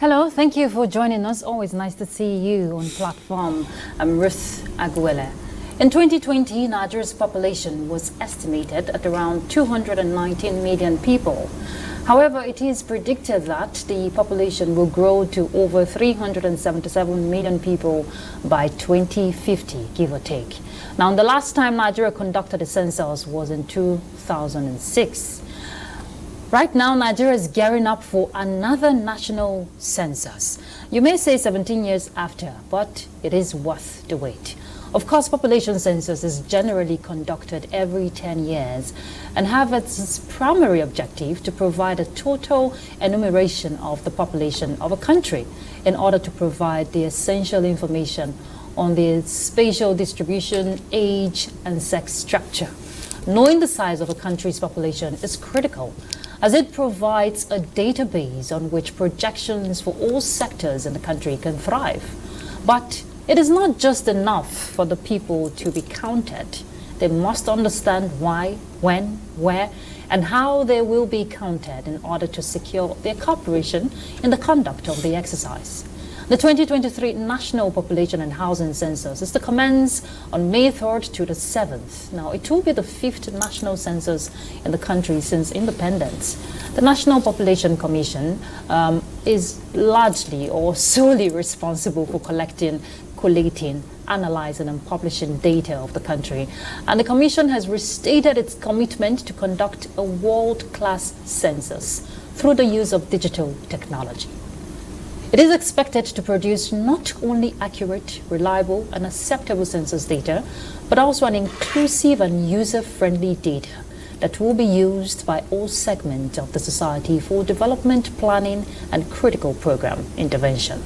Hello, thank you for joining us. Always nice to see you on platform. I'm Ruth Aguilera. In 2020, Nigeria's population was estimated at around 219 million people. However, it is predicted that the population will grow to over 377 million people by 2050, give or take. Now, the last time Nigeria conducted a census was in 2006. Right now, Nigeria is gearing up for another national census. You may say 17 years after, but it is worth the wait. Of course, population census is generally conducted every 10 years and have its primary objective to provide a total enumeration of the population of a country in order to provide the essential information on the spatial distribution, age, and sex structure. Knowing the size of a country's population is critical, as it provides a database on which projections for all sectors in the country can thrive. But it is not just enough for the people to be counted. They must understand why, when, where, and how they will be counted in order to secure their cooperation in the conduct of the exercise. The 2023 National Population and Housing Census is to commence on May 3rd to the 7th. Now, it will be the 5th national census in the country since independence. The National Population Commission is largely or solely responsible for collecting, collating, analyzing and publishing data of the country. And the Commission has restated its commitment to conduct a world-class census through the use of digital technology. It is expected to produce not only accurate, reliable, and acceptable census data, but also an inclusive and user-friendly data that will be used by all segments of the society for development planning and critical program intervention.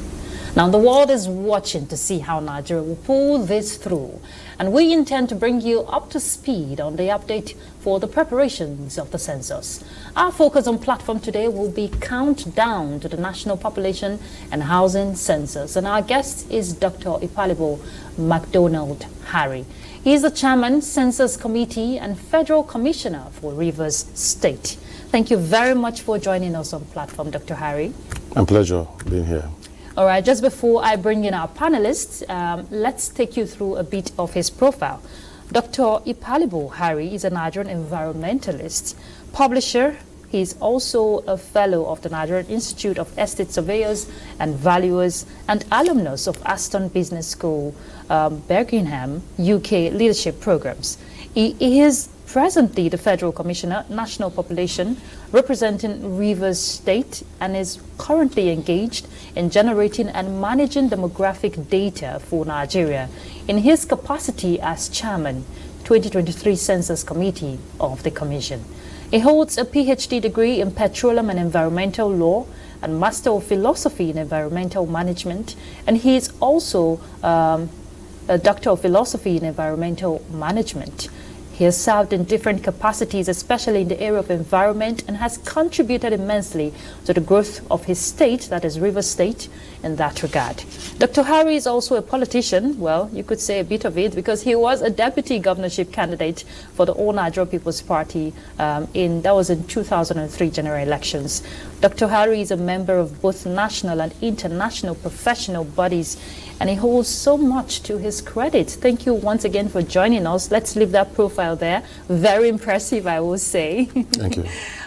Now, the world is watching to see how Nigeria will pull this through, and we intend to bring you up to speed on the update for the preparations of the census. Our focus on platform today will be countdown to the National Population and Housing Census, and our guest is Dr. Ipalibo MacDonald Harry. He is the Chairman, Census Committee and Federal Commissioner for Rivers State. Thank you very much for joining us on platform, Dr. Harry. My pleasure being here. All right, just before I bring in our panelists, let's take you through a bit of his profile. Dr. Ipalibo Harry is a Nigerian environmentalist, publisher. He is also a fellow of the Nigerian Institute of Estate Surveyors and Valuers and alumnus of Aston Business School, Birmingham, UK Leadership Programs. He is presently the Federal Commissioner, National Population, representing Rivers State, and is currently engaged in generating and managing demographic data for Nigeria in his capacity as Chairman, 2023 Census Committee of the Commission. He holds a PhD degree in Petroleum and Environmental Law and Master of Philosophy in Environmental Management, and he is also a Doctor of Philosophy in Environmental Management. He has served in different capacities, especially in the area of environment, and has contributed immensely to the growth of his state, that is Rivers State, in that regard. Dr. Harry is also a politician. Well, you could say a bit of it, because he was a deputy governorship candidate for the All Nigeria People's Party that was in 2003 general elections. Dr. Harry is a member of both national and international professional bodies, and he holds so much to his credit. Thank you once again for joining us. Let's leave that profile there. Very impressive, I will say. Thank you.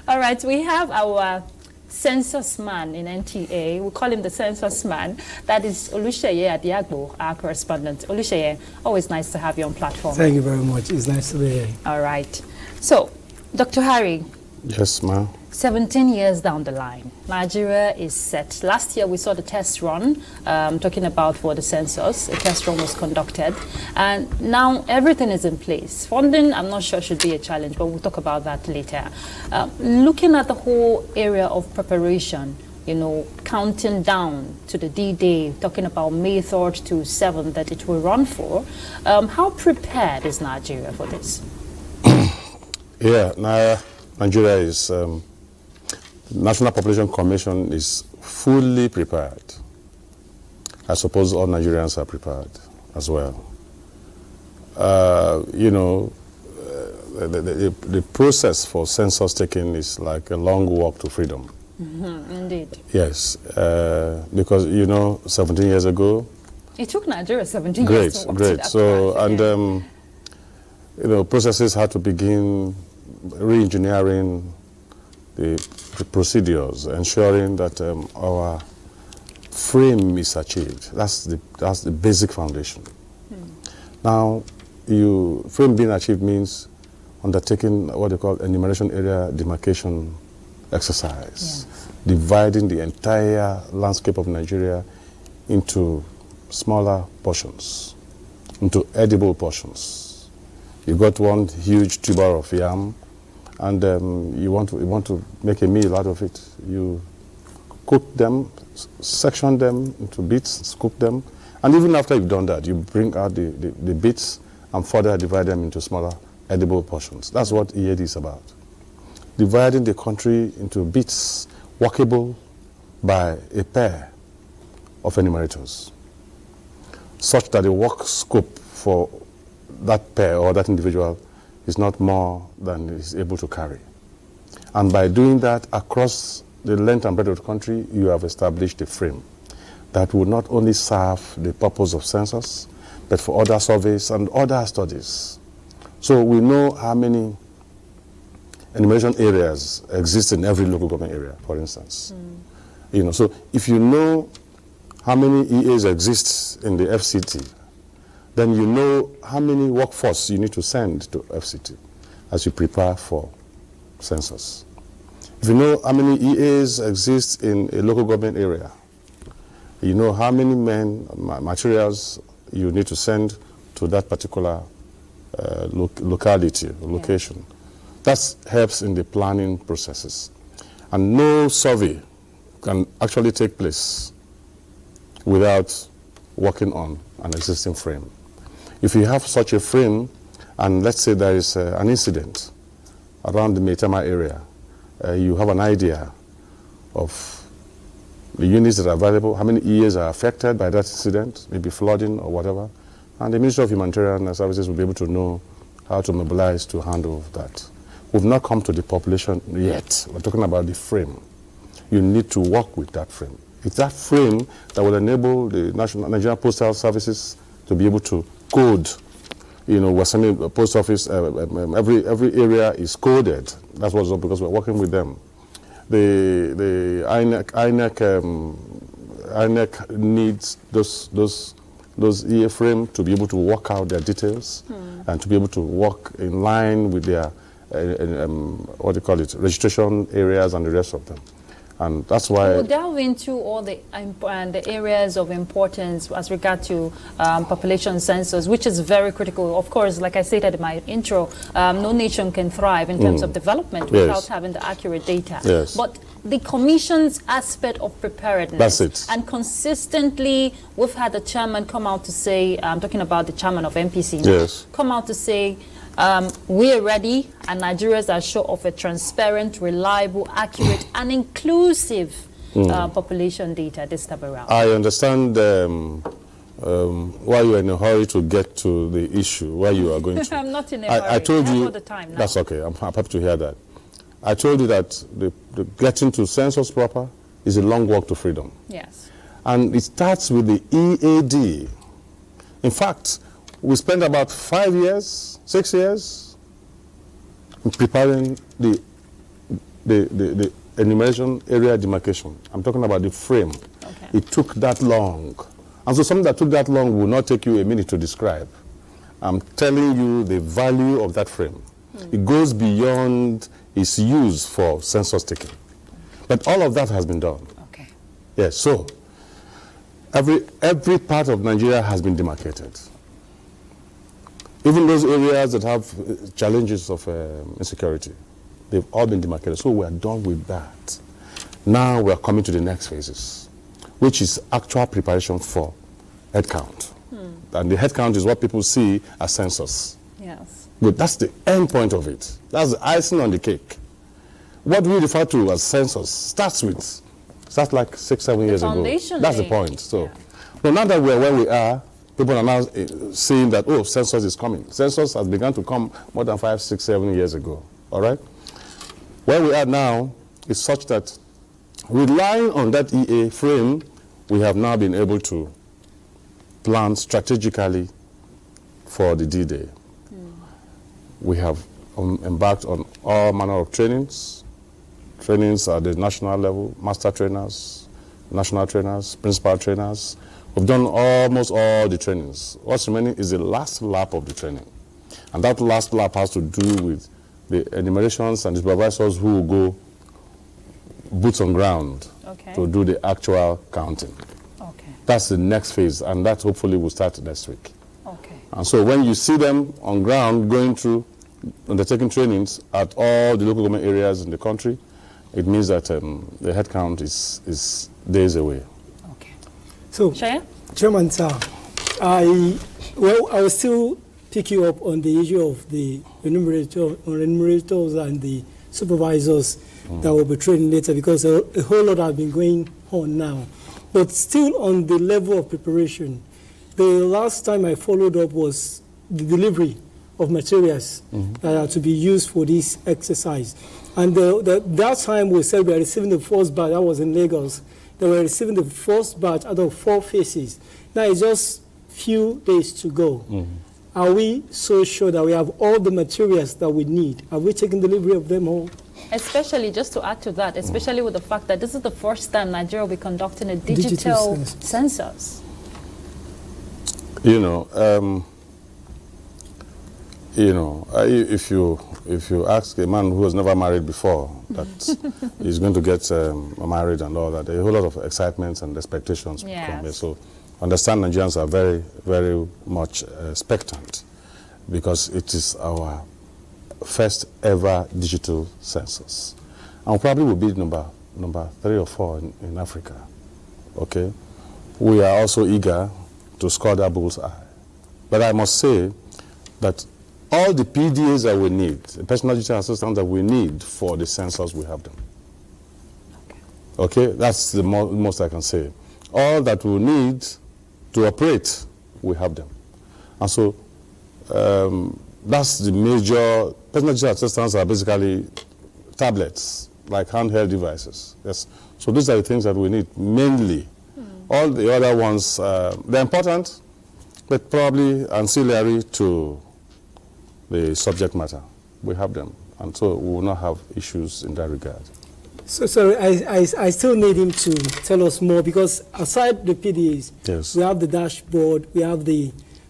All right, we have our census man in NTA. We call him the census man. That is Oluseye Adiagbo, our correspondent. Oluseye, always nice to have you on platform. Thank you very much. It's nice to be here. All right. So, Dr. Harry. Yes, ma'am. 17 years down the line, Nigeria is set. Last year we saw the test run, talking about for the census. A test run was conducted, and now everything is in place. Funding, I'm not sure, should be a challenge, but we'll talk about that later. Looking at the whole area of preparation, you know, counting down to the D-Day, talking about May 3rd to 7th that it will run for, how prepared is Nigeria for this? Yeah, Nigeria is... National Population Commission is fully prepared. I suppose all Nigerians are prepared as well. You know, the process for census taking is like a long walk to freedom. Indeed. Yes, because, 17 years ago. It took Nigeria 17 years to walk to Great. that So, path, and, processes had to begin re-engineering the procedures, ensuring that our frame is achieved. That's the basic foundation. Now, frame being achieved means undertaking what they call enumeration area demarcation exercise, dividing the entire landscape of Nigeria into smaller portions, into edible portions. You got one huge tuber of yam, and you want to make a meal out of it. You cook them, section them into bits, cook them, and even after you've done that, you bring out the bits and further divide them into smaller edible portions. That's what EAD is about. Dividing the country into bits workable by a pair of enumerators, such that the work scope for that pair or that individual is not more than is able to carry. And by doing that across the length and breadth of the country, you have established a frame that will not only serve the purpose of census, but for other surveys and other studies. So we know how many enumeration areas exist in every local government area, for instance. So if you know how many EAs exist in the FCT, then you know how many workforce you need to send to FCT as you prepare for census. If you know how many EAs exist in a local government area, you know how many men, materials you need to send to that particular locality, location. That helps in the planning processes. And no survey can actually take place without working on an existing frame. If you have such a frame, and let's say there is an incident around the Maitama area, you have an idea of the units that are available, how many EAs are affected by that incident, maybe flooding or whatever, and the Ministry of Humanitarian Services will be able to know how to mobilize to handle that. We've not come to the population yet. We're talking about the frame. You need to work with that frame. It's that frame that will enable the Nigerian Postal Services to be able to code. We're sending the post office, every area is coded. That's what's up, because we're working with them. The INEC needs those EA frame to be able to work out their details and to be able to work in line with their registration areas and the rest of them. And that's why we'll delve into all the areas of importance as regard to population census, which is very critical. Of course, like I stated in my intro, no nation can thrive in terms of development without having the accurate data. Yes. But the Commission's aspect of preparedness. That's it. And consistently, we've had the chairman come out to say, I'm talking about the chairman of MPC now, come out to say, we are ready, and Nigerians are sure of a transparent, reliable, accurate, and inclusive population data this time around. I understand why you are in a hurry to get to the issue, where you are going to. I'm not in a hurry. I told you, all the time now. That's okay. I'm happy to hear that. I told you that the getting to census proper is a long walk to freedom. Yes. And it starts with the EAD. In fact, we spent about 5 years, 6 years in preparing the enumeration area demarcation. I'm talking about the frame. Okay. It took that long. And so something that took that long will not take you a minute to describe. I'm telling you the value of that frame. It goes beyond its use for census taking. But all of that has been done. Okay. Yes, so every part of Nigeria has been demarcated. Even those areas that have challenges of insecurity, they've all been demarcated. So we are done with that. Now we are coming to the next phases, which is actual preparation for head count. And the head count is what people see as census. Yes. But that's the end point of it. That's the icing on the cake. What we refer to as census starts like 6, 7 years ago. That's the point. So, now that we're where we are, people are now seeing that, oh, census is coming. Census has begun to come more than 5, 6, 7 years ago. All right? Where we are now is such that Relying on that EA frame, we have now been able to plan strategically for the D-Day. We have embarked on all manner of trainings at the national level, master trainers, national trainers, principal trainers. We've done almost all the trainings. What's remaining is the last lap of the training. And that last lap has to do with the enumerations and the supervisors who will go boots on ground to do the actual counting. Okay. That's the next phase, and that hopefully will start next week. Okay. And so when you see them on ground going through, undertaking trainings at all the local government areas in the country, it means that the head count is days away. Okay. So, Shaya? Chairman, sir, I will still pick you up on the issue of the enumerators and the supervisors that will be trained later, because a whole lot have been going on now. But still on the level of preparation, the last time I followed up was the delivery of materials that are to be used for this exercise. And that time we said we are receiving the first batch, that was in Lagos, they were receiving the first batch out of 4 phases. Now it's just few days to go. Are we so sure that we have all the materials that we need? Have we taken delivery of them all? Especially, just to add to that, especially with the fact that this is the first time Nigeria will be conducting a digital census. If you ask a man who has never married before that he's going to get married and all that, there are a whole lot of excitement and expectations from it. So understand Nigerians are very, very much expectant, because it is our first ever digital census, and probably will be number 3 or 4 in Africa. Okay, we are also eager to score that bull's eye, but I must say that all the PDAs that we need, the personal digital assistants that we need for the census, we have them. Okay, that's the most I can say. All that we need to operate, we have them, and so that's the major. Personal digital assistants are basically tablets, like handheld devices. Yes. So these are the things that we need mainly. All the other ones, they're important, but probably ancillary to the subject matter. We have them, and so we will not have issues in that regard. So, sorry, I still need him to tell us more, because aside the PDAs, yes, we have the dashboard, we have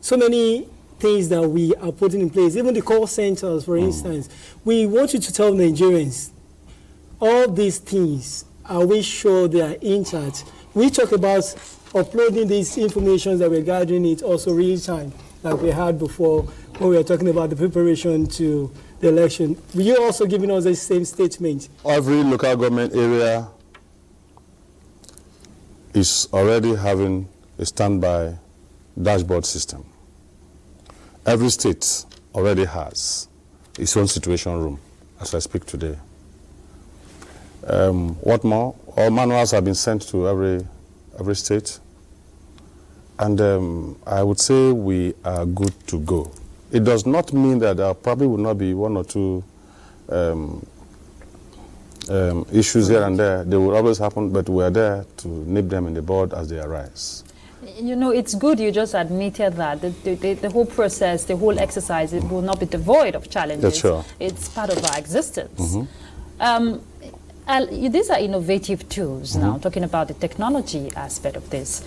so many things that we are putting in place, even the call centers, for instance. We want you to tell Nigerians, all these things, are we sure they are intact? We talk about uploading these information that we're gathering it also real time, like we had before when we were talking about the preparation to the election. Were you also giving us the same statement? Every local government area is already having a standby dashboard system. Every state already has its own situation room, as I speak today. What more? All manuals have been sent to every state, and I would say we are good to go. It does not mean that there probably will not be 1 or 2 issues here and there. They will always happen, but we are there to nip them in the bud as they arise. You know, it's good you just admitted that the whole process, the whole exercise, it will not be devoid of challenges. That's sure. It's part of our existence. These are innovative tools now, talking about the technology aspect of this.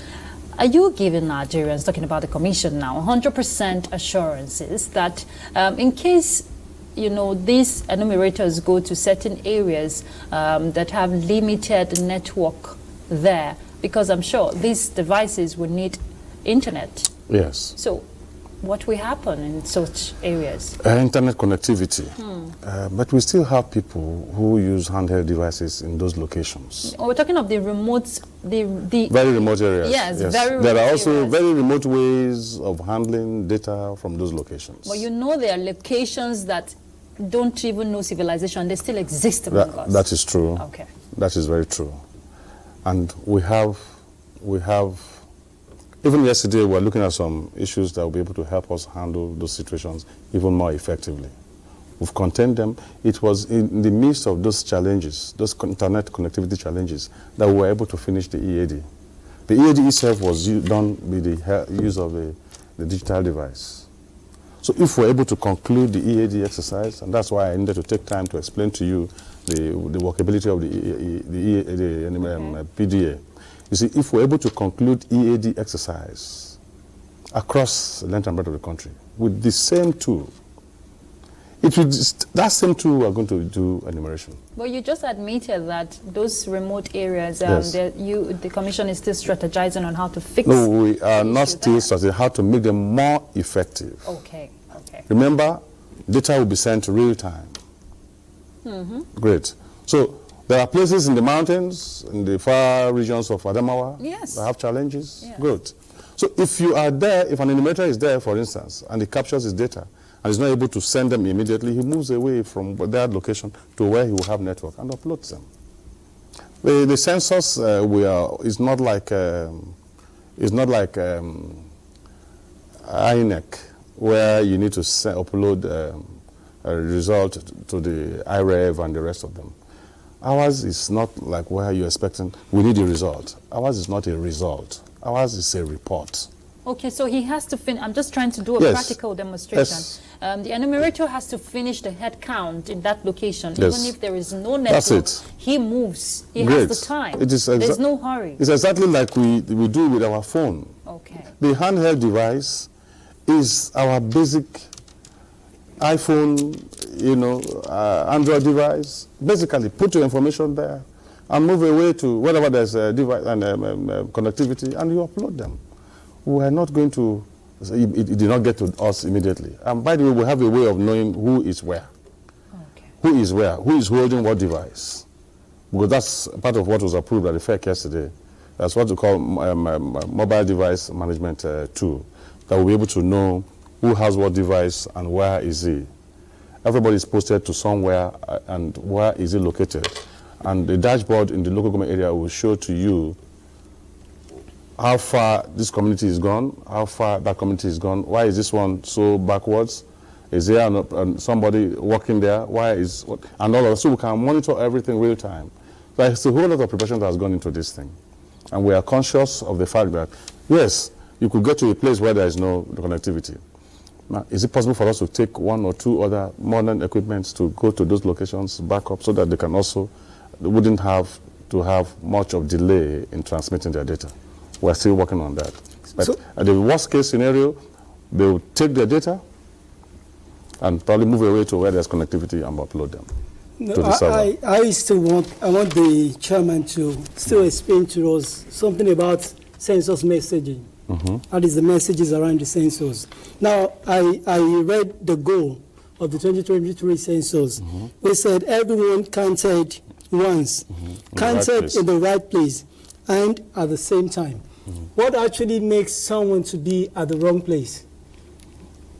Are you giving Nigerians, talking about the Commission now, 100% assurances that in case, these enumerators go to certain areas that have limited network there, because I'm sure these devices will need internet. Yes. So what will happen in such areas? Internet connectivity. But we still have people who use handheld devices in those locations. We're talking of the remote, the very remote areas. Yes, very remote There are also areas. very remote ways of handling data from those locations. Well, there are locations that don't even know civilization. They still exist among us. That is true. Okay. That is very true. And we have, even yesterday, we were looking at some issues that will be able to help us handle those situations even more effectively. We've contained them. It was in the midst of those challenges, those internet connectivity challenges, that we were able to finish the EAD. The EAD itself was done with the use of the digital device. So if we're able to conclude the EAD exercise, and that's why I needed to take time to explain to you the workability of the PDA. You see, if we're able to conclude EAD exercise across the length and breadth of the country with the same tool, that same tool we're going to do enumeration. Well, you just admitted that those remote areas, Yes. the Commission is still strategizing on how to fix. No, we are not still strategizing how to make them more effective. Okay, okay. Remember, data will be sent real time. Great. So there are places in the mountains, in the far regions of Adamawa, Yes. that have challenges. Yeah. Good. So if you are there, if an enumerator is there, for instance, and he captures his data, and is not able to send them immediately, he moves away from that location to where he will have network and uploads them. The census is not like INEC, where you need to upload a result to the IREV and the rest of them. Ours is not like where you're expecting, we need a result. Ours is not a result. Ours is a report. Okay, so he has to finish. I'm just trying to do a Yes. practical demonstration. Yes. The enumerator has to finish the head count in that location. Yes. Even if there is no That's network, it. he moves. He Great. has the time. It is There's no hurry. It's exactly like we do with our phone. Okay. The handheld device is our basic iPhone, Android device. Basically, put your information there and move away to wherever there's a device and connectivity, and you upload them. We are not going to, it did not get to us immediately. And by the way, we have a way of knowing who is where. Okay. Who is where? Who is holding what device? Because that's part of what was approved at the FEC yesterday. That's what we call mobile device management tool, that will be able to know who has what device and where is he. Everybody is posted to somewhere and where is he located. And the dashboard in the local government area will show to you how far this community is gone, how far that community is gone, why is this one so backwards, is there somebody working there, why is, and all of that. So we can monitor everything real time. There's a whole lot of preparation that has gone into this thing. And we are conscious of the fact that, yes, you could get to a place where there is no connectivity. Now, is it possible for us to take one or two other modern equipments to go to those locations, back up, so that they wouldn't have to have much of delay in transmitting their data? We're still working on that. But at the worst case scenario, they will take their data and probably move away to where there's connectivity and upload them to the server. I want the chairman to still explain to us something about census messaging. That is the messages around the census. Now, I read the goal of the 2023 census. We said everyone counted once, counted in the right place, and at the same time. What actually makes someone to be at the wrong place?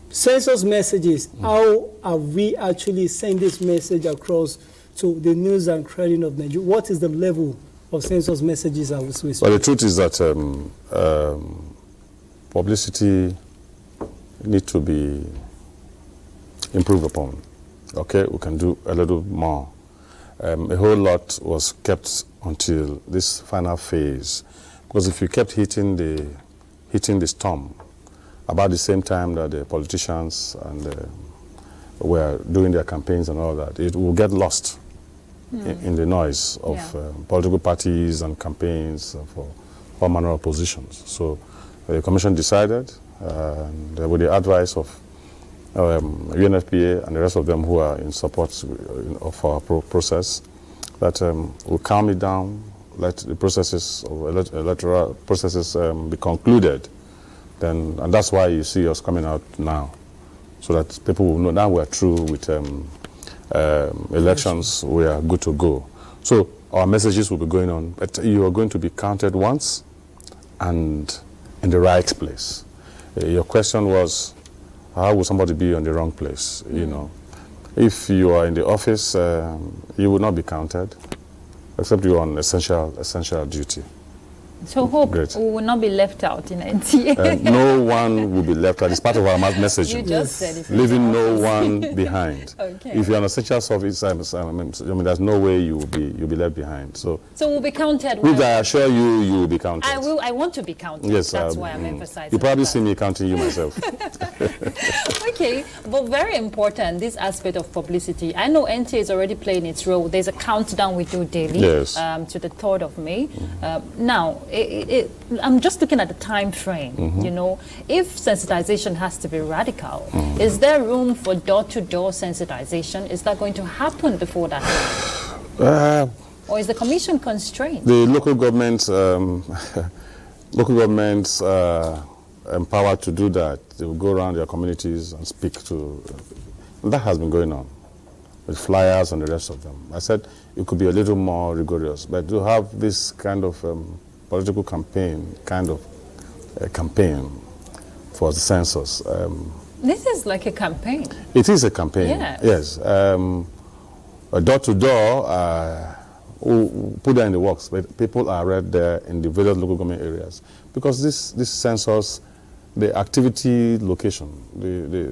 Census messages, how are we actually send this message across to the news and credit of Nigeria? What is the level of census messages that we speak? Well, the truth is that publicity needs to be improved upon. Okay, we can do a little more. A whole lot was kept until this final phase. Because if you kept hitting the storm about the same time that the politicians and were doing their campaigns and all that, it will get lost in the noise of political parties and campaigns for all manner of positions. So the Commission decided, with the advice of UNFPA and the rest of them who are in support of our process, that we'll calm it down, let the processes of electoral processes be concluded, and that's why you see us coming out now, so that people will know now we're through with elections, we are good to go. So our messages will be going on, but you are going to be counted once and in the right place. Your question was, how will somebody be on the wrong place? If you are in the office, you will not be counted, except you are on essential duty. So hope Great. we will not be left out in NTA. No one will be left out. It's part of our message. You just said it. Leaving no one behind. Okay. If you're on essential service, there's no way you'll be left behind. So we'll be counted. which I assure you, you will be counted. I want to be counted. Yes, That's why I'm emphasizing. You probably that. see me counting you myself. Okay, but very important, this aspect of publicity. I know NTA is already playing its role. There's a countdown we do daily Yes. to the 3rd of May. Now, I'm just looking at the time frame. You know, if sensitization has to be radical, is there room for door-to-door sensitization? Is that going to happen before that time? Or is the commission constrained? The local governments, empowered to do that. They will go around their communities and speak to. That has been going on with flyers and the rest of them. I said it could be a little more rigorous, but to have this kind of political campaign, campaign for the census. This is like a campaign. It is a campaign. Yes. Yes. Door to door. We'll put that in the works, but people are right there in the various local government areas because this census, the activity location, the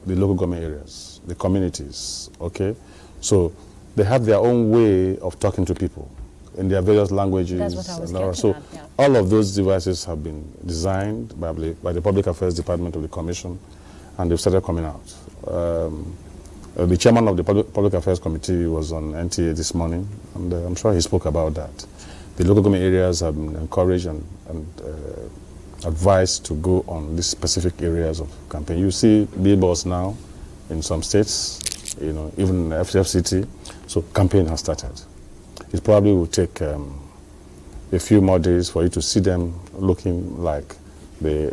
local government areas, the communities. Okay, so they have their own way of talking to people in their various languages. That's what I was getting so at, yeah. all of those devices have been designed by the Public Affairs Department of the Commission, and they've started coming out. The chairman of the Public Affairs Committee was on NTA this morning, and I'm sure he spoke about that. The local government areas have been encouraged and advised to go on these specific areas of campaign. You see billboards now in some states, you know, even FCT. So campaign has started. It probably will take a few more days for you to see them looking like the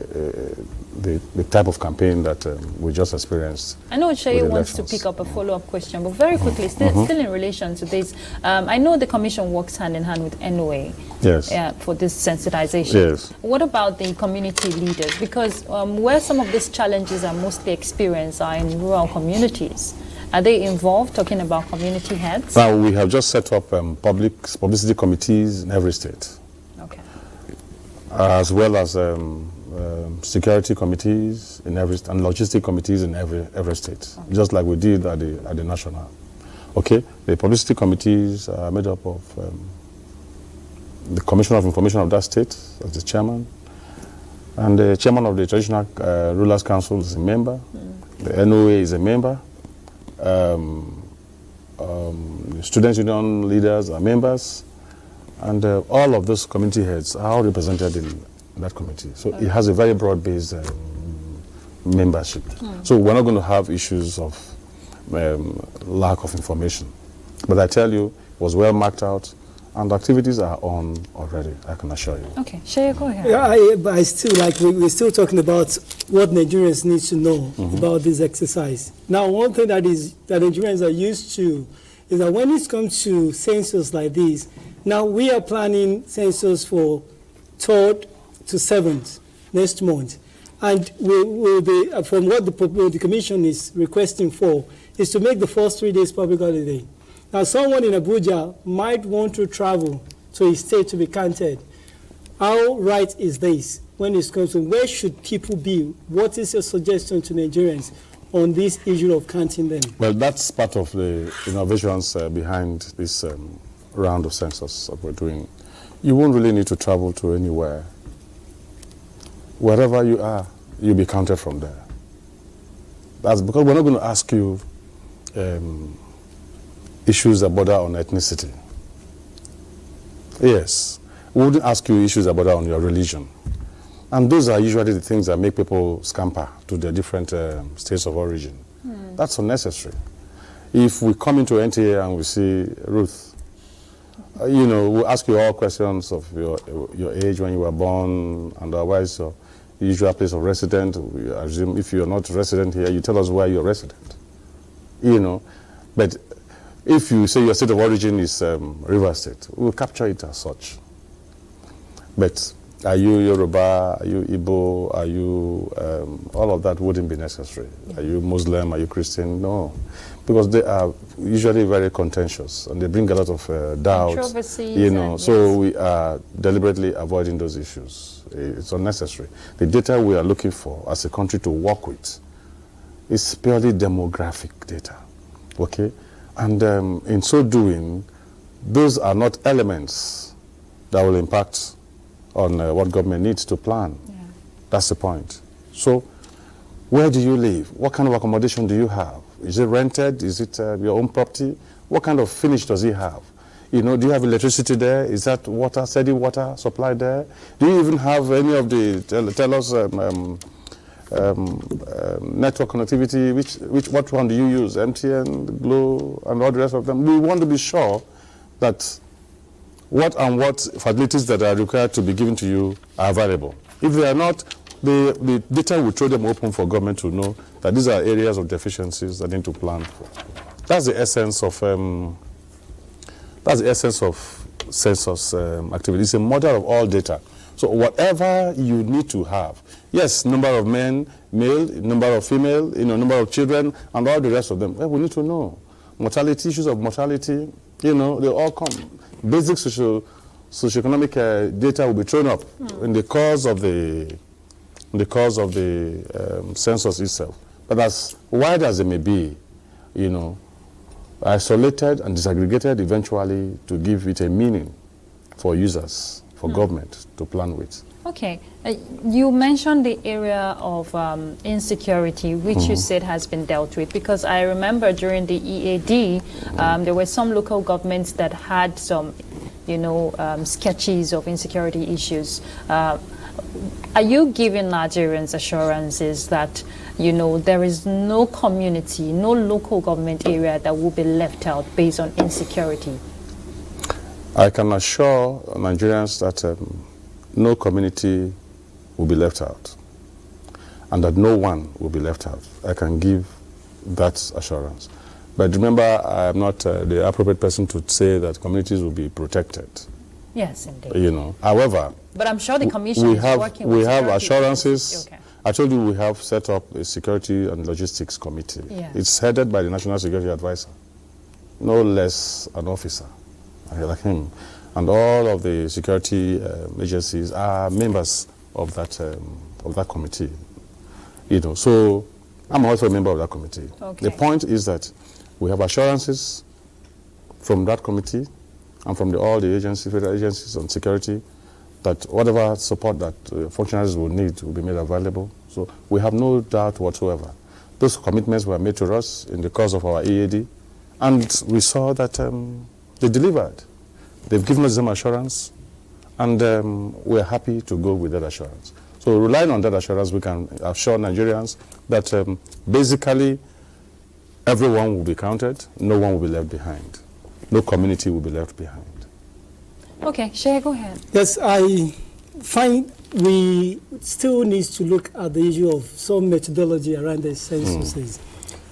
type of campaign that we just experienced. I know Shea with wants to elections. pick up a follow-up question, but very quickly, still in relation to this, I know the Commission works hand in hand with NOA Yes. for this sensitization. Yes. What about the community leaders? Because where some of these challenges are mostly experienced are in rural communities. Are they involved, talking about community heads? Now, we have just set up publicity committees in every state, Okay. as well as security committees in every and logistic committees in every state, just like we did at the national. Okay, the publicity committees are made up of the Commissioner of Information of that state as the chairman, and the chairman of the Traditional Rulers Council is a member. The NOA is a member. The student union leaders are members, and all of those community heads are all represented in that committee. So it has a very broad-based membership. So we're not going to have issues of lack of information. But I tell you, it was well marked out, and activities are on already, I can assure you. Okay, Shea, go ahead. Yeah, but I still we're still talking about what Nigerians need to know about this exercise. Now, one thing that Nigerians are used to is that when it comes to census like this, now we are planning census for 3rd to 7th next month, and we will be from what the Commission is requesting for is to make the first 3 days public holiday. Now, someone in Abuja might want to travel to a state to be counted. How right is this when it comes to where should people be? What is your suggestion to Nigerians on this issue of counting them? Well, that's part of the innovations behind this round of census that we're doing. You won't really need to travel to anywhere. Wherever you are, you'll be counted from there. That's because we're not going to ask you issues that border on ethnicity. Yes, we wouldn't ask you issues that border on your religion. And those are usually the things that make people scamper to their different states of origin. That's unnecessary. If we come into NTA and we see Ruth, you know, we'll ask you all questions of your age, when you were born, and otherwise your usual place of residence. We assume if you're not resident here, you tell us where you're resident. You know, but if you say your state of origin is River State, we'll capture it as such. But Are you Yoruba? Are you Igbo? Are you, all of that wouldn't be necessary. Are you Muslim? Are you Christian? No. Because they are usually very contentious and they bring a lot of doubt. Controversies. You know, so we are deliberately avoiding those issues. It's unnecessary. The data we are looking for as a country to work with is purely demographic data. Okay? And in so doing, those are not elements that will impact on what government needs to plan. Yeah. That's the point. So, where do you live? What kind of accommodation do you have? Is it rented? Is it your own property? What kind of finish does it have? You know, do you have electricity there? Is that water, steady water supply there? Do you even have any of the, tell us, network connectivity? What one do you use? MTN, Glo, and all the rest of them? We want to be sure that what facilities that are required to be given to you are available. If they are not, the data will throw them open for government to know that these are areas of deficiencies that need to plan for. That's the essence of census activity. It's a model of all data. So whatever you need to have, yes, number of men, male, number of female, number of children, and all the rest of them. Well, we need to know. Mortality, issues of mortality, they all come. Basic socioeconomic data will be thrown up in the course of the census itself. But as wide as it may be, isolated and disaggregated eventually to give it a meaning for users, for government to plan with. Okay. You mentioned the area of insecurity, which you said has been dealt with, because I remember during the EAD, there were some local governments that had some, sketches of insecurity issues. Are you giving Nigerians assurances that, there is no community, no local government area that will be left out based on insecurity? I can assure Nigerians that no community will be left out, and that no one will be left out. I can give that assurance. But remember, I am not the appropriate person to say that communities will be protected. Yes, indeed. However, but I'm sure the Commission is working with we have assurances. Okay. I told you we have set up a security and logistics committee. Yeah. It's headed by the National Security Advisor, no less an officer like him. And all of the security agencies are members of that committee. So I'm also a member of that committee. Okay. The point is that we have assurances from that committee and from all the agencies, federal agencies on security, that whatever support that functionaries will need will be made available. So we have no doubt whatsoever. Those commitments were made to us in the course of our EAD, and we saw that they delivered. They've given us some assurance, and we're happy to go with that assurance. So relying on that assurance, we can assure Nigerians that basically everyone will be counted, no one will be left behind. No community will be left behind. Okay, Shea, go ahead. Yes, I find we still need to look at the issue of some methodology around the censuses.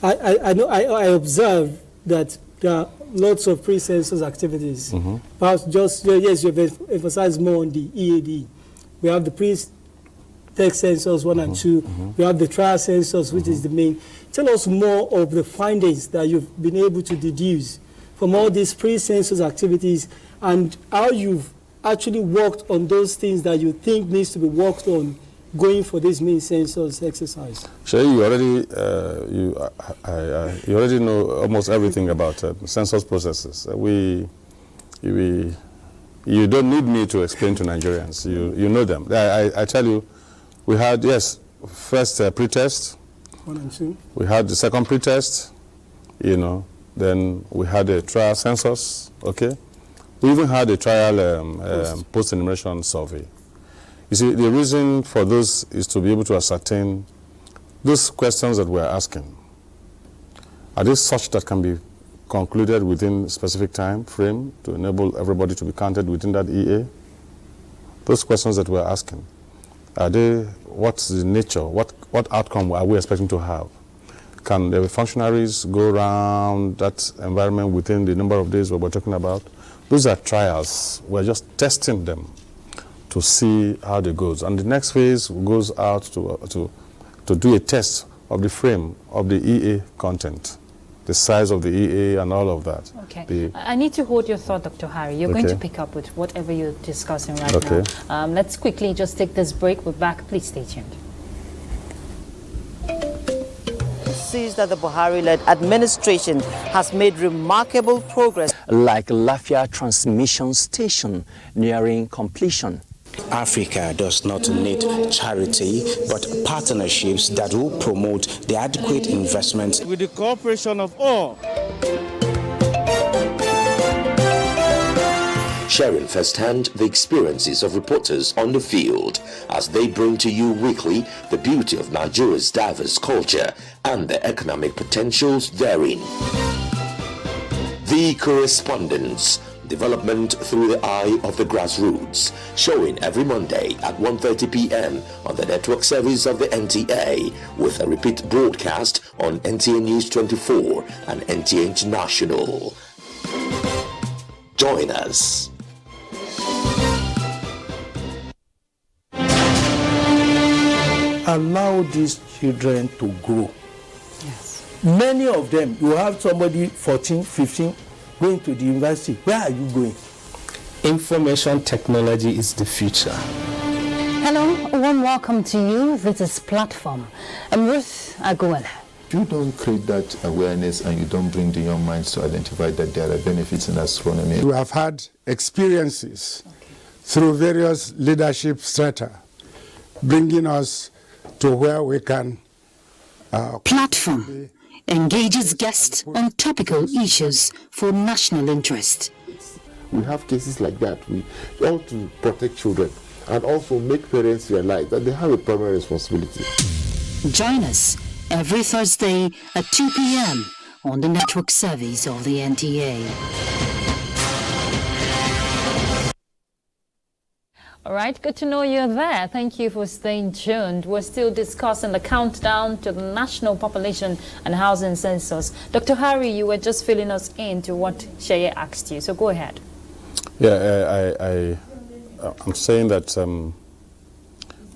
I observe that there are lots of pre-census activities. Perhaps yes, you've emphasized more on the EAD. We have the pre-tech census 1 and 2. We have the trial census, which is the main. Tell us more of the findings that you've been able to deduce from all these pre-census activities and how you've actually worked on those things that you think needs to be worked on going for this main census exercise. Shay, you already you already know almost everything about census processes. You don't need me to explain to Nigerians. You know them. I tell you, we had first pre-test. 1 and 2. We had the second pre-test. Then we had a trial census. Okay. We even had a trial post-enumeration survey. You see, the reason for those is to be able to ascertain those questions that we're asking. Are they such that can be concluded within a specific time frame to enable everybody to be counted within that EA? Those questions that we're asking, are they, what's the nature, what outcome are we expecting to have? Can the functionaries go around that environment within the number of days we're talking about? Those are trials. We're just testing them to see how it goes. And the next phase goes out to do a test of the frame of the EA content, the size of the EA and all of that. Okay. I need to hold your thought, Dr. Harry. You're going to pick up with whatever you're discussing right now. Let's quickly just take this break. We're back. Please stay tuned. Sees that the Buhari-led administration has made remarkable progress, like Lafia Transmission Station nearing completion. Africa does not need charity, but partnerships that will promote the adequate investment with the cooperation of all. Sharing firsthand the experiences of reporters on the field as they bring to you weekly the beauty of Nigeria's diverse culture and the economic potentials therein. The Correspondents, development through the eye of the grassroots, showing every Monday at 1:30 p.m. on the network service of the NTA, with a repeat broadcast on NTA News 24 and NTA International. Join us. Allow these children to grow. Yes. Many of them, you have somebody 14, 15 going to the university. Where are you going? Information technology is the future. Hello, a warm welcome to you. This is Platform. I'm Ruth Aguela. If you don't create that awareness and you don't bring the young minds to identify that there are benefits in astronomy. We have had experiences through various leadership strata, bringing us to where we can. Platform engages guests on topical issues for national interest. We have cases like that. We ought to protect children and also make parents realize that they have a primary responsibility. Join us every Thursday at 2 p.m. on the network service of the NTA. All right, good to know you're there. Thank you for staying tuned. We're still discussing the countdown to the National Population and Housing Census. Dr. Harry, you were just filling us in to what Sheye asked you, so go ahead. Yeah, I'm saying that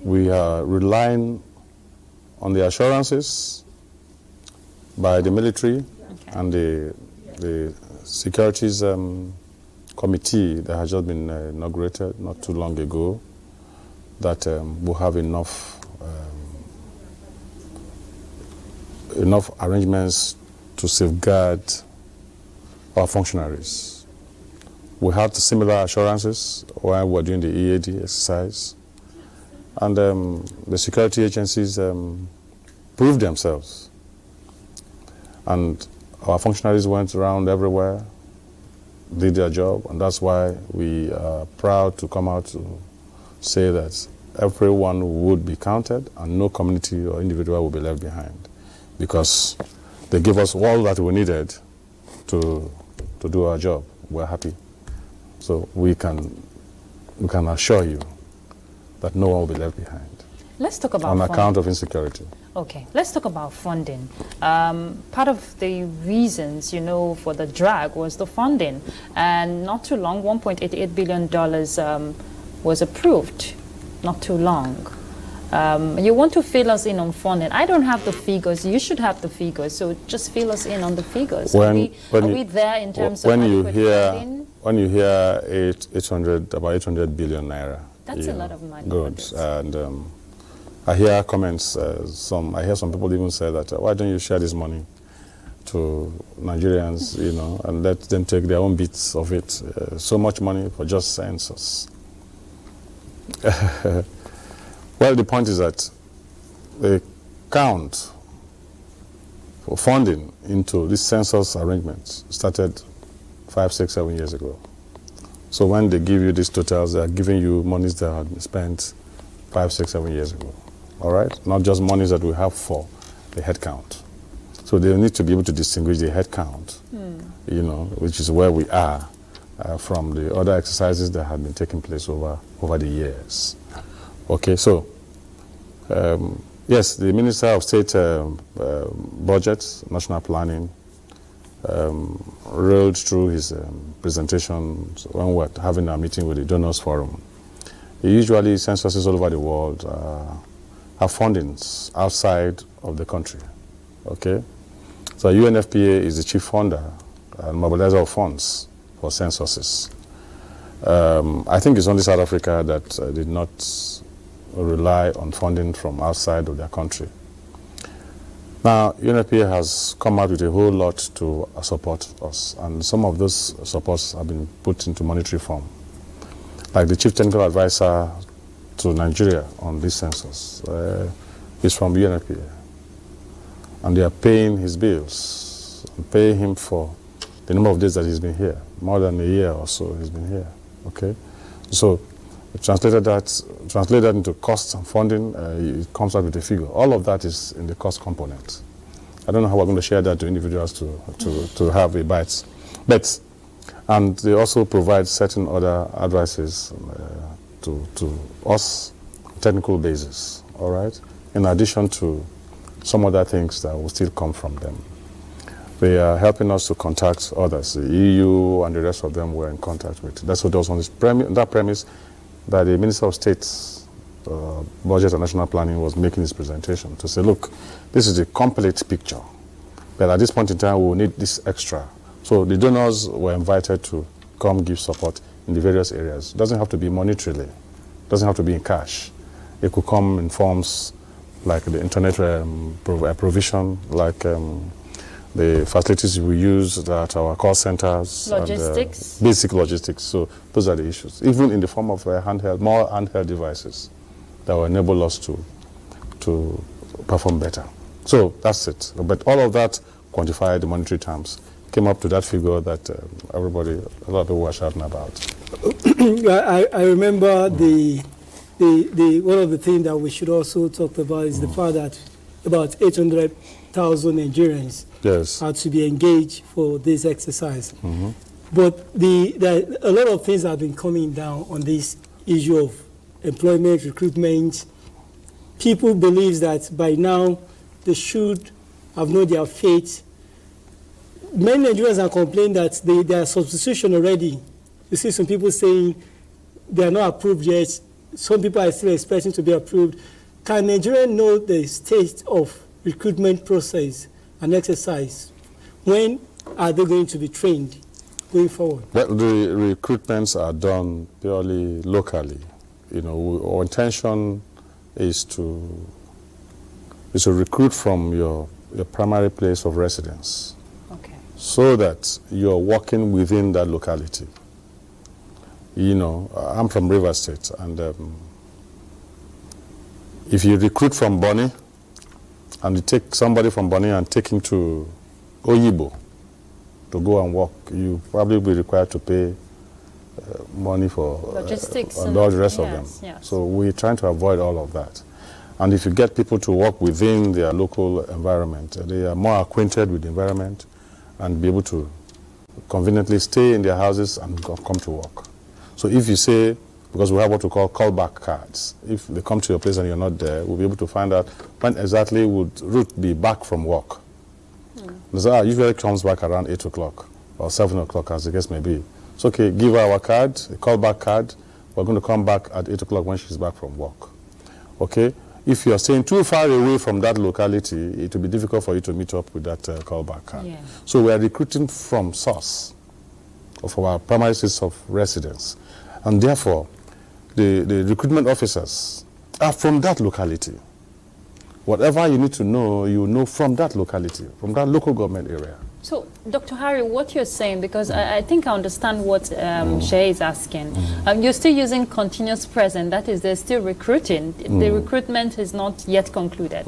we are relying on the assurances by the military and the securities committee that has just been inaugurated not too long ago, that will have enough arrangements to safeguard our functionaries. We had similar assurances while we were doing the EAD exercise, and the security agencies proved themselves, and our functionaries went around everywhere, did their job, and that's why we are proud to come out to say that everyone would be counted and no community or individual will be left behind, because they gave us all that we needed to do our job. We're happy. So we can assure you that no one will be left behind. Let's talk about on funding. Account of insecurity. Okay, let's talk about funding. Part of the reasons, for the drag was the funding, and not too long, $1.88 billion was approved. Not too long. You want to fill us in on funding. I don't have the figures. You should have the figures. So just fill us in on the figures. Are we there in terms of funding? When you hear about 800 billion naira, that's a lot of money. Good. And I hear comments. I hear some people even say that why don't you share this money to Nigerians, and let them take their own bits of it. So much money for just census. Well, the point is that the count for funding into this census arrangements started 5, 6, 7 years ago. So when they give you these totals, they are giving you monies that had been spent 5, 6, 7 years ago. All right? Not just monies that we have for the head count. So they need to be able to distinguish the head count, which is where we are from the other exercises that have been taking place over the years. Okay, so yes, the Minister of State Budget, National Planning, rolled through his presentations when we were having our meeting with the Donors Forum Usually censuses all over the world have fundings outside of the country, okay? So UNFPA is the chief funder and mobilizer of funds for censuses. I think it's only South Africa that did not rely on funding from outside of their country. Now, UNFPA has come out with a whole lot to support us, and some of those supports have been put into monetary form. Like the chief technical advisor to Nigeria on this census is from UNFPA, and they are paying his bills, and paying him for the number of days that he's been here, more than a year or so he's been here, okay? So, translate that into costs and funding, it comes out with a figure. All of that is in the cost component. I don't know how we're going to share that to individuals to have a bite. And they also provide certain other advices to us, technical basis, all right? In addition to some other things that will still come from them. They are helping us to contact others. The EU and the rest of them we're in contact with. That's what was on that premise that the Minister of State's Budget and National Planning was making his presentation to say, look, this is a complete picture, but at this point in time we will need this extra. So the donors were invited to come give support in the various areas. It doesn't have to be monetarily, it doesn't have to be in cash. It could come in forms like the internet provision, like the facilities we use at our call centers. Logistics. And, basic logistics. So those are the issues. Even in the form of more handheld devices that will enable us to perform better. So that's it. But all of that quantified the monetary terms came up to that figure that a lot of people were shouting about. I remember the one of the things that we should also talk about is the fact that about 800,000 Nigerians had to be engaged for this exercise. But a lot of things have been coming down on this issue of employment, recruitment. People believe that by now they should have known their fate. Many Nigerians are complaining that they are substitution already. You see some people saying they are not approved yet. Some people are still expecting to be approved. Can Nigerians know the state of recruitment process and exercise? When are they going to be trained going forward? Well, the recruitments are done purely locally. You know, our intention is to recruit from your primary place of residence. Okay. So that you're working within that locality. You know, I'm from Rivers State, and if you recruit from Bonny, and you take somebody from Bonny and take him to Oyibo to go and work, you probably will be required to pay money for logistics and all the rest of them. Yes. So we're trying to avoid all of that. And if you get people to work within their local environment, they are more acquainted with the environment and be able to conveniently stay in their houses and come to work. So if you say, because we have what we call callback cards, if they come to your place and you're not there, we'll be able to find out when exactly would Ruth be back from work. So usually comes back around 8 o'clock or 7 o'clock, as the case may be. It's okay, give her our card, a callback card. We're going to come back at 8 o'clock when she's back from work. Okay? If you're staying too far away from that locality, it will be difficult for you to meet up with that callback card. Yeah. So we are recruiting from source of our primary states of residence. And therefore, the recruitment officers are from that locality. Whatever you need to know, you know from that locality, from that local government area. So, Dr. Harry, what you're saying, because I think I understand what Shay is asking. You're still using continuous present, that is, they're still recruiting. The recruitment is not yet concluded.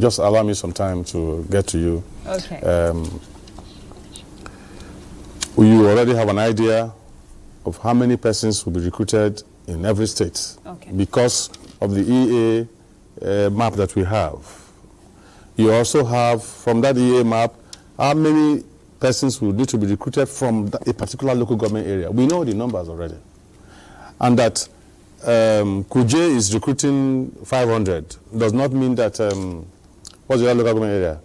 Just allow me some time to get to you. Okay. You already have an idea of how many persons will be recruited in every state because of the EA map that we have. You also have, from that EA map, how many persons will need to be recruited from a particular local government area. We know the numbers already. And that Kuje is recruiting 500 does not mean that, what's the other local government area?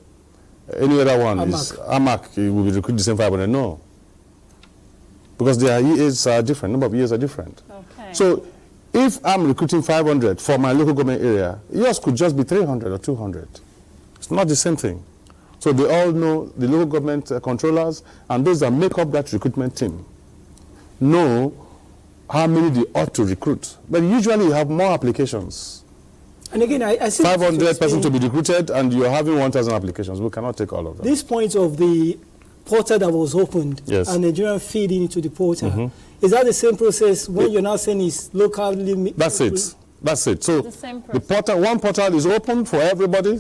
Any other one is Amak, will be recruiting the same 500. No. Because their EAs are different, number of EAs are different. Okay. So If I'm recruiting 500 for my local government area, yours could just be 300 or 200. It's not the same thing. So they all know, the local government controllers and those that make up that recruitment team know how many they ought to recruit. But usually you have more applications. And again, I see 500 persons to be recruited and you're having 1,000 applications. We cannot take all of them. This point of the portal that was opened Yes. and Nigerian feeding into the portal, is that the same process when you're now saying it's locally? That's it. That's it. So the portal, one portal is open for everybody,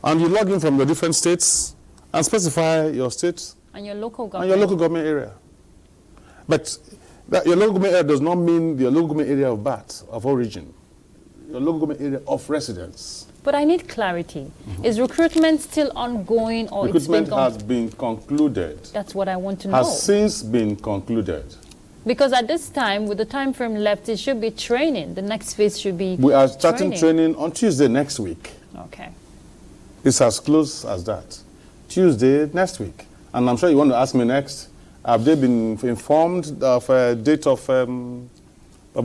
and you log in from the different states and specify your state and your local government. and your local government area. But that your local government area does not mean your local government area of birth, of origin. Your local government area of residence. But I need clarity. Is recruitment still ongoing or Recruitment it's been has been concluded. That's what I want to know. Has since been concluded. Because at this time, with the time frame left, it should be training. The next phase should be We are starting training on Tuesday next week. Okay. It's as close as that. Tuesday next week. And I'm sure you want to ask me next, have they been informed of a date of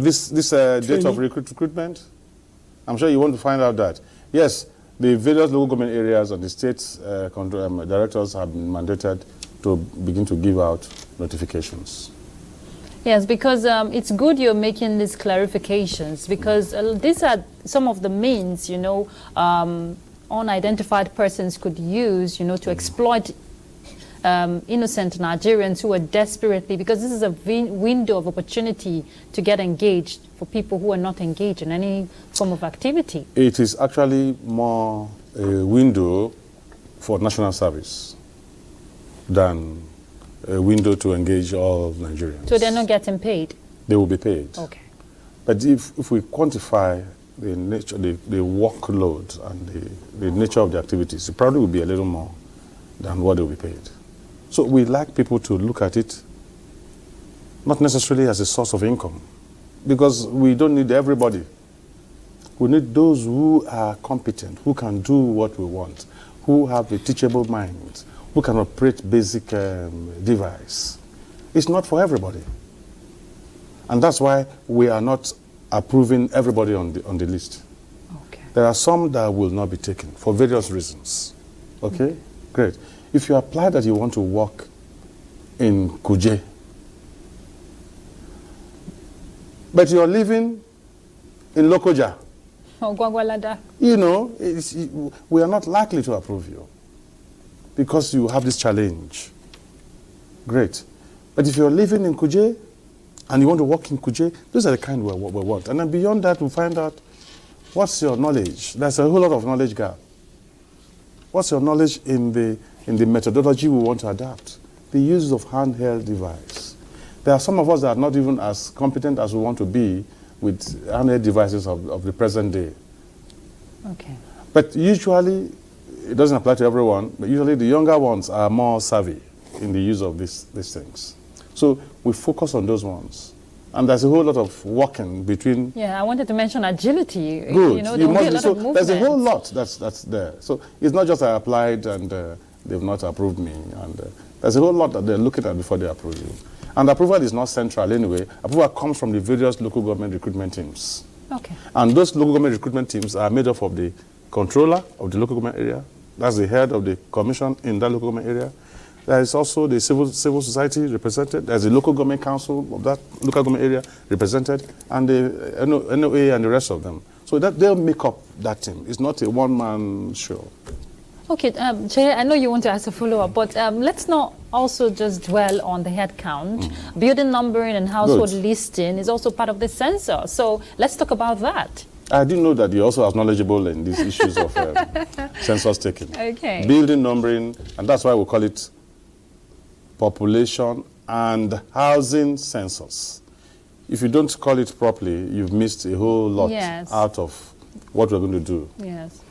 this date of recruitment? I'm sure you want to find out that. Yes, the various local government areas and the state's directors have been mandated to begin to give out notifications. Yes, because it's good you're making these clarifications, because these are some of the means, unidentified persons could use, to exploit innocent Nigerians who are desperately, because this is a window of opportunity to get engaged for people who are not engaged in any form of activity. It is actually more a window for national service than a window to engage all Nigerians. So they're not getting paid? They will be paid. Okay. But if we quantify the nature, the workload and the nature of the activities, it probably will be a little more than what they will be paid. So we like people to look at it not necessarily as a source of income, because we don't need everybody. We need those who are competent, who can do what we want, who have a teachable mind, who can operate basic device. It's not for everybody. And that's why we are not approving everybody on the list. Okay. There are some that will not be taken for various reasons. Okay? Great. If you apply that you want to work in Kuje, but you're living in Lokoja, we are not likely to approve you because you have this challenge. Great. But if you're living in Kuje and you want to work in Kuje, those are the kind we want. And then beyond that, we find out what's your knowledge. There's a whole lot of knowledge gap. What's your knowledge in the methodology we want to adapt? The use of handheld device. There are some of us that are not even as competent as we want to be with handheld devices of the present day. Okay. But usually, it doesn't apply to everyone, but usually the younger ones are more savvy in the use of these things. So we focus on those ones. And there's a whole lot of walking between. Yeah, I wanted to mention agility. Good. There will be a lot of movement. There's a whole lot that's there. So it's not just I applied and they've not approved me. And there's a whole lot that they're looking at before they approve you. And approval is not central anyway. Approval comes from the various local government recruitment teams. Okay. And those local government recruitment teams are made up of the controller of the local government area. That's the head of the commission in that local government area. There is also the civil society represented. There's the local government council of that local government area represented, and the NOA and the rest of them. So that they'll make up that team. It's not a one-man show. Okay, Jay, I know you want to ask a follow-up, but let's not also just dwell on the head count. Building numbering and household listing is also part of the census. So let's talk about that. I didn't know that you're also as knowledgeable in these issues of census taking. Okay. Building numbering, and that's why we call it population and housing census. If you don't call it properly, you've missed a whole lot out of what we're going to do. Yes.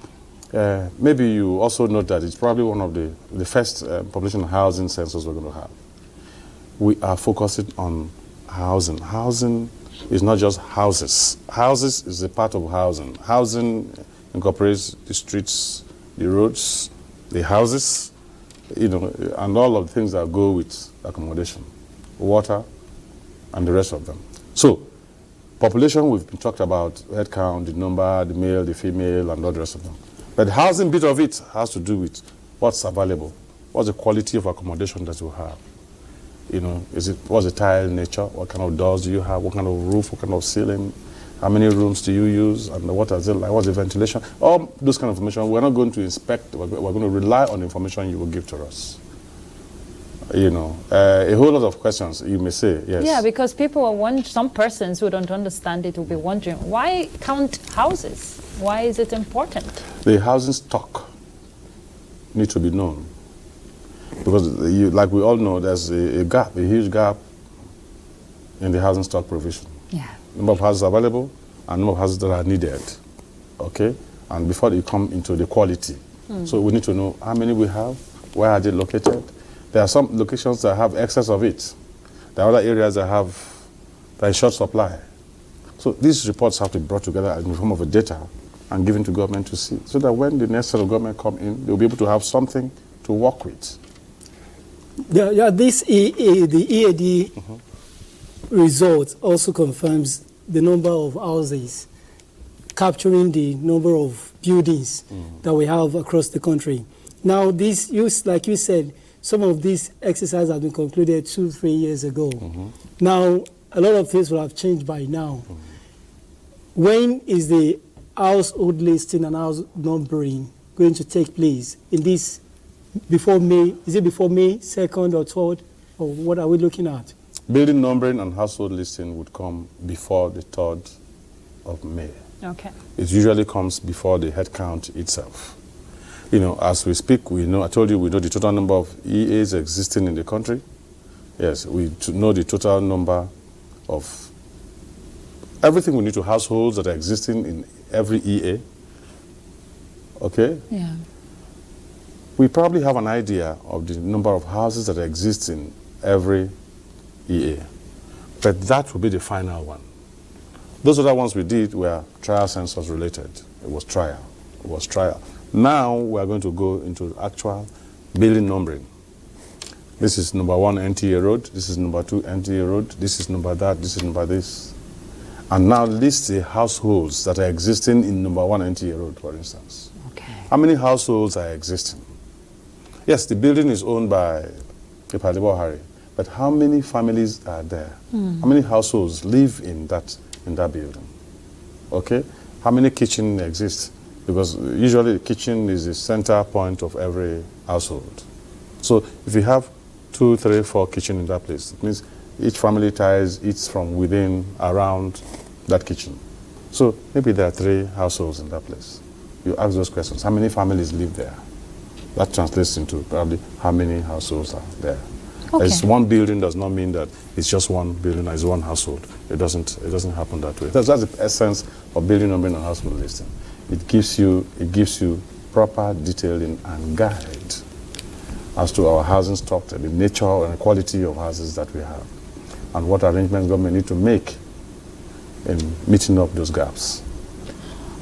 Maybe you also note that it's probably one of the first population and housing census we're going to have. We are focusing on housing. Housing is not just houses. Houses is a part of housing. Housing incorporates the streets, the roads, the houses, and all of the things that go with accommodation, water, and the rest of them. So, Population, we've talked about head count, the number, the male, the female, and all the rest of them. But the housing bit of it has to do with what's available, what's the quality of accommodation that you have. You know, what's the tile nature, what kind of doors do you have, what kind of roof, what kind of ceiling, how many rooms do you use, and what is it like, what's the ventilation, all those kind of information. We're not going to inspect, we're going to rely on the information you will give to us. You know, a whole lot of questions you may say, yes. Yeah, because people are wondering, some persons who don't understand it will be wondering, why count houses? Why is it important? The housing stock needs to be known. Because, like we all know, there's a gap, a huge gap in the housing stock provision. Yeah. Number of houses available and number of houses that are needed, okay? And before you come into the quality. So we need to know how many we have, where are they located. There are some locations that have excess of it. There are other areas that are in short supply. So these reports have to be brought together in the form of a data and given to government to see, so that when the next set of government come in, they'll be able to have something to work with. Yeah, the EAD result also confirms the number of houses, capturing the number of buildings that we have across the country. Now, like you said, some of these exercises have been concluded 2-3 years ago. Now, a lot of things will have changed by now. When is the household listing and house numbering going to take place? In this, before May? Is it before May 2nd or 3rd? Or what are we looking at? Building numbering and household listing would come before the 3rd of May. Okay. It usually comes before the head count itself. You know, as we speak, we know, I told you, we know the total number of EAs existing in the country. Yes, we know the total number of everything we need to households that are existing in every EA. Okay? Yeah. We probably have an idea of the number of houses that exist in every EA. But that will be the final one. Those other ones we did were trial census related. It was trial. It was trial. Now we are going to go into actual building numbering. This is number 1 NTA road, this is number 2 NTA road, this is number that, this is number this. And now list the households that are existing in number 1 NTA road, for instance. Okay. How many households are existing? Yes, the building is owned by Ipadebo Hari, but how many families are there? How many households live in that building? Okay? How many kitchens exist? Because usually the kitchen is the center point of every household. So if you have 2, 3, 4 kitchens in that place, it means each family eats from within, around that kitchen. So maybe there are 3 households in that place. You ask those questions. How many families live there? That translates into probably how many households are there. Okay. It's one building does not mean that it's just one building, it's one household. It doesn't happen that way. That's the essence of building numbering and household listing. It gives you proper detailing and guide as to our housing structure, the nature and quality of houses that we have, and what arrangements government need to make in meeting up those gaps.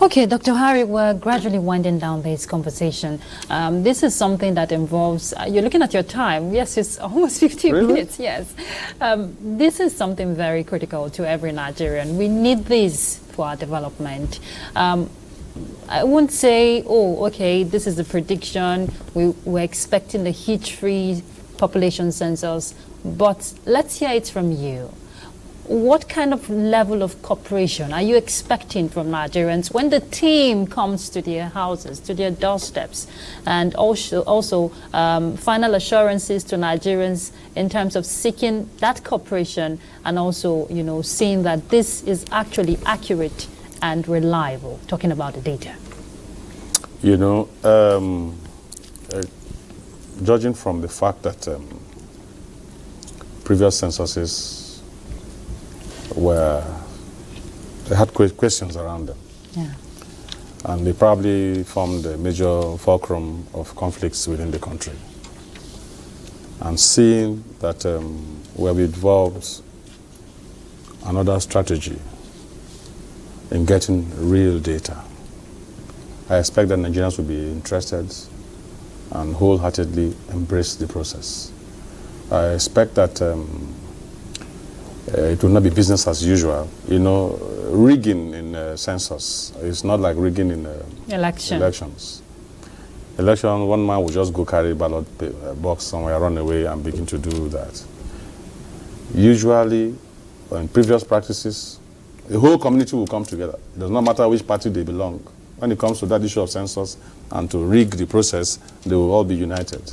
Okay, Dr. Hari, we're gradually winding down this conversation. This is something that involves, you're looking at your time. Yes, it's almost 15 minutes, yes. This is something very critical to every Nigerian. We need this for our development. I won't say, oh, okay, this is the prediction. We're expecting a hitch-free population census, but let's hear it from you. What kind of level of cooperation are you expecting from Nigerians when the team comes to their houses, to their doorsteps, and also final assurances to Nigerians in terms of seeking that cooperation and also, you know, seeing that this is actually accurate and reliable, talking about the data? You know, judging from the fact that previous censuses they had questions around them. Yeah. And they probably formed a major fulcrum of conflicts within the country. And seeing that we have evolved another strategy in getting real data, I expect that Nigerians will be interested and wholeheartedly embrace the process. I expect that It will not be business as usual. You know, rigging in census is not like rigging in elections. Election, one man will just go carry ballot box somewhere, run away, and begin to do that. Usually, in previous practices, the whole community will come together. It does not matter which party they belong. When it comes to that issue of census and to rig the process, they will all be united.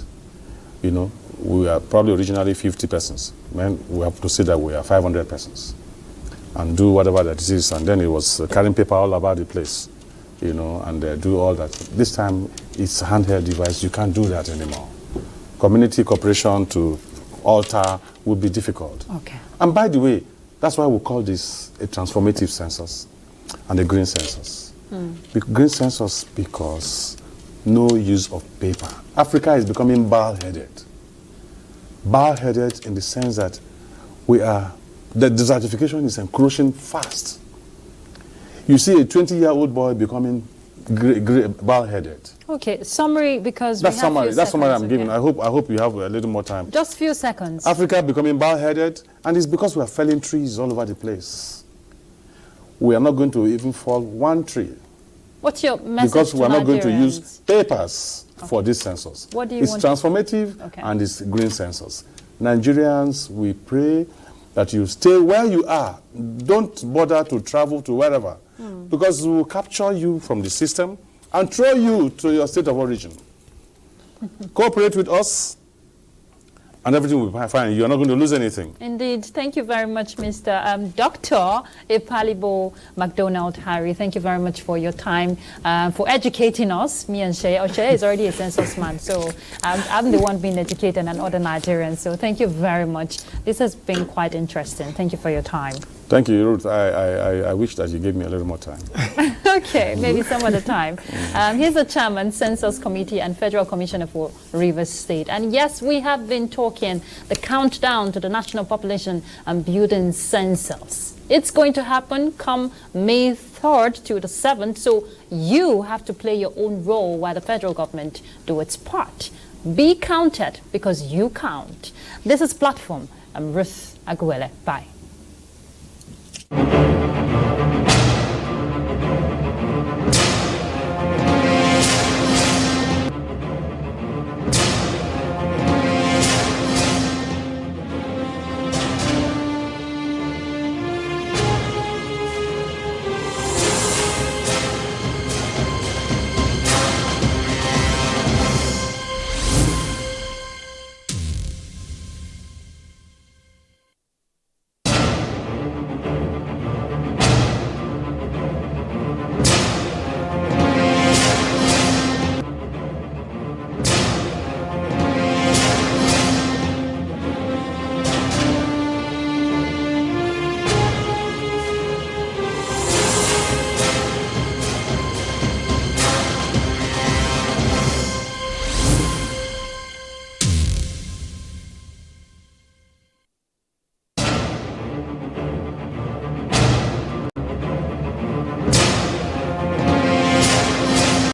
You know, we are probably originally 50 persons. Man, we have to say that we are 500 persons and do whatever that is. And then it was carrying paper all about the place, you know, and do all that. This time, it's a handheld device. You can't do that anymore. Community cooperation to alter would be difficult. Okay. And by the way, that's why we call this a transformative census and a green census. Green census because no use of paper. Africa is becoming bald-headed. Bald-headed in the sense that the desertification is encroaching fast. You see a 20-year-old boy becoming bald-headed. Okay, summary, because that's summary. That's summary I'm giving. Okay. I hope you have a little more time. Just few seconds. Africa becoming bald-headed, and it's because we are felling trees all over the place. We are not going to even fall one tree. What's your message because we are not going to use Nigerians? Papers for this census. What do you it's want transformative and it's green census. Nigerians, we pray that you stay where you are. Don't bother to travel to wherever because we will capture you from the system and throw you to your state of origin. Cooperate with us and everything will be fine. You're not going to lose anything. Indeed. Thank you very much, Mr. Dr. Epalibo McDonald Harry. Thank you very much for your time, for educating us, me and Shea. Shea is already a census man, so I'm the one being educated and other Nigerians. So thank you very much. This has been quite interesting. Thank you for your time. Thank you, Ruth. I wish that you gave me a little more time. Okay, maybe some other time. Here's the chairman, Census Committee and Federal Commissioner for Rivers State. And yes, we have been talking the countdown to the National Population and Building Census. It's going to happen come May 3rd to the 7th, so you have to play your own role while the federal government do its part. Be counted because you count. This is Platform. I'm Ruth Aguele. Bye.